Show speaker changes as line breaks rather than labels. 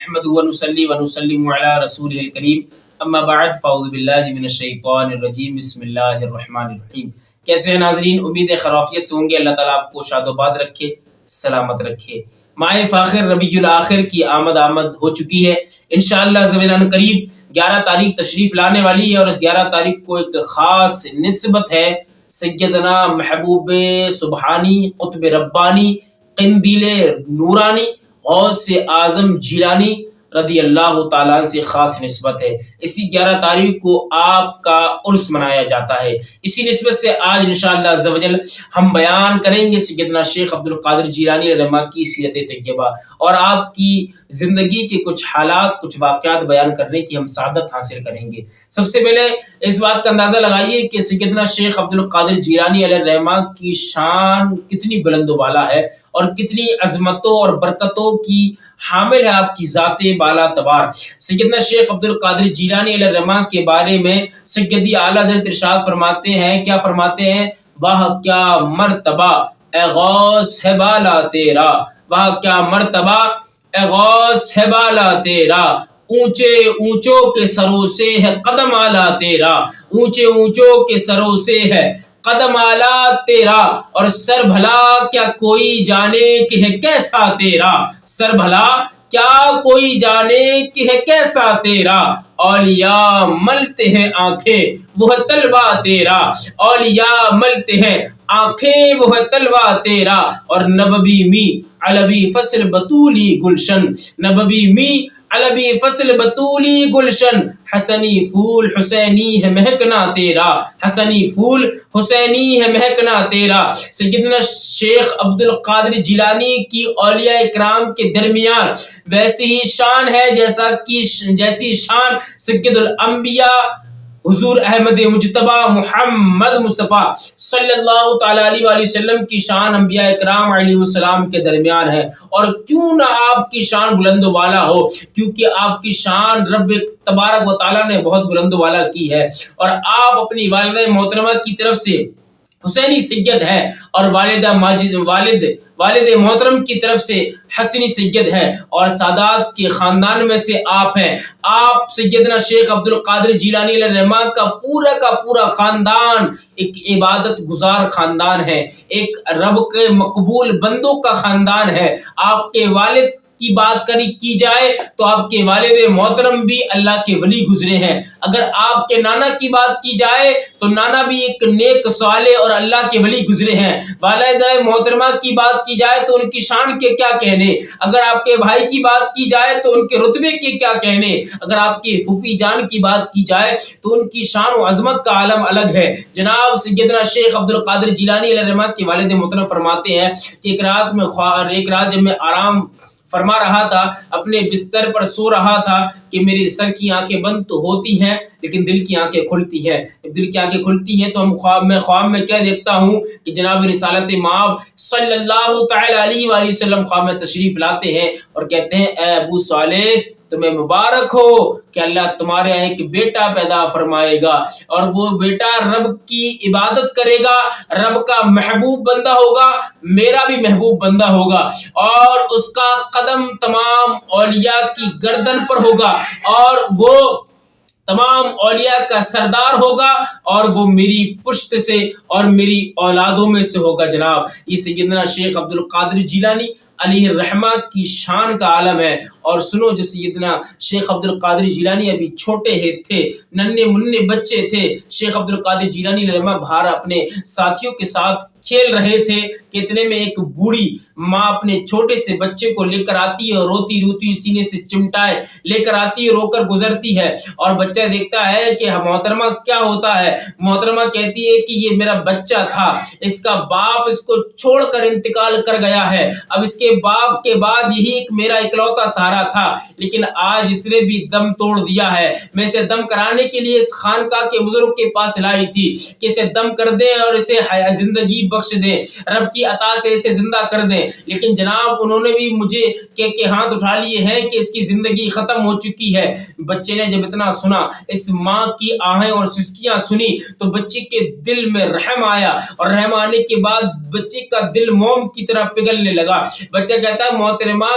نحمده ونصلي ونسلم على رسوله الكريم اما بعد فاعوذ باللہ من الشیطان الرجیم بسم اللہ الرحمن الرحیم۔ کیسے ہیں ناظرین؟ امید ہے خرافیت سے ہوں گے۔ اللہ تعالیٰ آپ کو شاد و باد رکھے، سلامت رکھے۔ ماہ فاخر ربیع الاخر کی آمد ہو چکی ہے۔ انشاءاللہ زویلان قریب 11 تاریخ تشریف لانے والی ہے، اور اس 11 تاریخ کو ایک خاص نسبت ہے سیدنا محبوب سبحانی قطب ربانی قندیل نورانی غوث اعظم جیلانی رضی اللہ تعالیٰ سے خاص نسبت ہے۔ اسی 11 تاریخ کو آپ کا عرس منایا جاتا ہے۔ اسی نسبت سے آج انشاءاللہ عز و جل ہم بیان کریں گے سیدنا شیخ عبد القادر جیلانی رحمہ کی سیرت طیبہ، اور آپ کی زندگی کے کچھ حالات، کچھ واقعات بیان کرنے کی ہم سعادت حاصل کریں گے۔ سب سے پہلے اس بات کا اندازہ لگائیے کہ سیدنا شیخ عبد القادر جیلانی علیہ الرحمہ کی شان کتنی بلند و بالا ہے، اور کتنی عظمتوں اور برکتوں کی حامل ہے آپ کی ذات بالا تبار۔ سیدنا شیخ عبد القادر جیلانی علیہ الرحمہ کے بارے میں سیدی اعلیٰ حضرت ارشاد فرماتے ہیں، کیا فرماتے ہیں؟ واہ کیا مرتبہ اے غوث ہے بالا تیرا، واہ کیا مرتبہ اے غوث ہے بالا تیرا، اونچے اونچوں کے سروں سے ہے قدم اعلیٰ تیرا، اونچے اونچوں کے سروں سے ہے قدم اعلیٰ تیرا، اور سر بھلا کیا کوئی جانے کہ ہے کیسا تیرا، سر بھلا کیا کوئی جانے کہ ہے کیسا تیرا، اولیاء ملتے ہیں آنکھیں وہ ہے طلبہ تیرا، اولیاء ملتے ہیں آنکھیں وہ ہے طلبہ تیرا، اور نبوی می علوی فصل بطولی گلشن، نبوی می علوی فصل بطولی گلشن، حسنی پھول حسینی ہے مہکنا تیرا، حسنی پھول حسینی ہے مہکنا تیرا۔ سیدنا شیخ عبد القادر جیلانی کی اولیاء اکرام کے درمیان ویسی ہی شان ہے جیسی شان سید الانبیاء حضور احمد مجتبی محمد مصطفیٰ صلی اللہ تعالیٰ علیہ وآلہ وسلم کی شان انبیاء اکرام علیہ السلام کے درمیان ہے۔ اور کیوں نہ آپ کی شان بلند و بالا ہو، کیونکہ آپ کی شان رب تبارک و تعالیٰ نے بہت بلند و بالا کی ہے، اور آپ اپنی والدہ محترمہ کی طرف سے حسینی سید ہے، اور والد محترم کی طرف سے حسنی سید ہے، اور سادات کے خاندان میں سے آپ ہیں۔ آپ سیدنا شیخ عبد القادر جیلانی علیہ الرحمہ کا پورا خاندان ایک عبادت گزار خاندان ہے، ایک رب کے مقبول بندوں کا خاندان ہے۔ آپ کے والد کی بات کی جائے تو آپ کے والد محترم بھی اللہ کے ولی گزرے ہیں۔ اگر آپ کے نانا کی بات کی جائے تو نانا بھی ایک نیک صالح اور اللہ کے ولی گزرے ہیں۔ والدہ محترمہ کی بات کی جائے تو ان کی شان کے کیا کہنے، اگر آپ کے بھائی کی بات کی جائے تو ان کے رتبے کے کیا کہنے، اگر آپ کی پھوپھی جان کی بات کی جائے تو ان کی شان و عظمت کا عالم الگ ہے۔ جناب سیدنا شیخ عبد القادر جیلانی علیہ الرحمہ کے والد محترم فرماتے ہیں کہ ایک رات جب میں آرام فرما رہا تھا، اپنے بستر پر سو رہا تھا، کہ میری سر کی آنکھیں بند تو ہوتی ہیں لیکن دل کی آنکھیں کھلتی ہیں۔ جب دل کی آنکھیں کھلتی ہیں تو خواب میں کیا دیکھتا ہوں کہ جناب رسالت مآب صلی اللہ تعالی علیہ وآلہ وسلم خواب میں تشریف لاتے ہیں اور کہتے ہیں اے ابو صالح تمہیں مبارک ہو کہ اللہ تمہارے یہاں ایک بیٹا پیدا فرمائے گا، اور وہ بیٹا رب کی عبادت کرے گا، رب کا محبوب بندہ ہوگا، میرا بھی محبوب بندہ ہوگا، اور اس کا قدم تمام اولیاء کی گردن پر ہوگا، اور وہ تمام اولیاء کا سردار ہوگا، اور وہ میری پشت سے اور میری اولادوں میں سے ہوگا۔ جناب یہ سیدنا شیخ عبد القادر جیلانی علیہ الرحمہ کی شان کا عالم ہے۔ اور سنو، جب سیدنا شیخ عبد القادر جیلانی ابھی چھوٹے تھے، ننھے منھے بچے تھے، شیخ عبد القادر جیلانی علیہ الرحمہ باہر اپنے ساتھیوں کے ساتھ کھیل رہے تھے کہ اتنے میں ایک بوڑھی ماں اپنے چھوٹے سے بچے کو لے کر آتی ہے، اور روتی روتی سینے سے چمٹائے لے کر آتی ہے، رو کر گزرتی ہے، اور بچہ دیکھتا ہے کہ محترمہ کیا ہوتا ہے۔ محترمہ کہتی ہے کہ یہ میرا بچہ تھا، اس کا باپ اس کو چھوڑ کر انتقال کر گیا ہے، اب اس کے باپ کے بعد یہی ایک میرا اکلوتا سہارا تھا، لیکن آج اس نے بھی دم توڑ دیا ہے۔ میں اسے دم کرانے کے لیے اس خانقاہ کے بزرگ کے پاس لائی تھی کہ اسے دم کر دیں اور اسے زندگی بخش دیں، رب کی عطا سے اسے زندہ کر دیں، لیکن جناب انہوں نے بھی مجھے کہ ہاتھ اٹھا لیے ہیں کہ اس کی زندگی ختم ہو چکی ہے۔ بچے نے جب اتنا سنا، اس ماں کی آہیں اور سسکیاں سنی، تو بچے کے دل میں رحم آیا، اور رحم آنے کے بعد بچے کا دل موم کی طرح پگھلنے لگا۔ بچہ کہتا ہے محترمہ